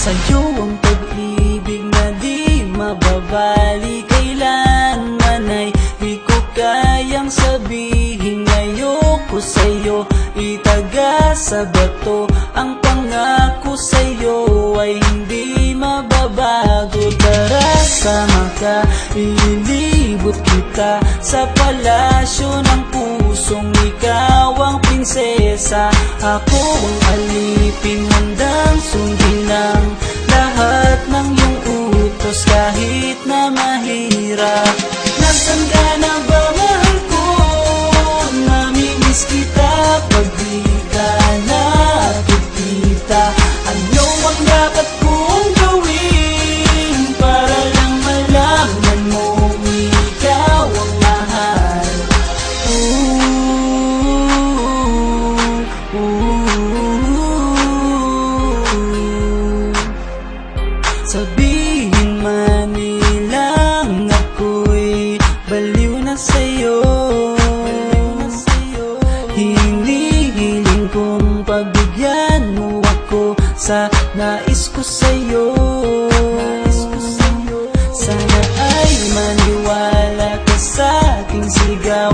Sa'yo ang pag-ibig na di mababali, kailanman ay di ko kayang sabihin. Ayoko sa'yo itaga sa bato, ang pangako sa'yo ay hindi mababago. Tara sama ka, ililibot kita sa palasyo ng pusong ikaw ang prinsesa. Ako ang alipin, handang sundin ang lahat ng iyong utos kahit na mahirap. Nasaan ka na ba, mahal ko? Namimiss kita pag di ka nakikita. Ano ang dapat kong gawin para lang malaman mo ikaw ang mahal? Sabihin man nilang ako'y baliw na sa'yo, hinihiling kong pagbigyan mo ako sa nais ko sa'yo. Sana ay maniwala ka sa aking sigaw.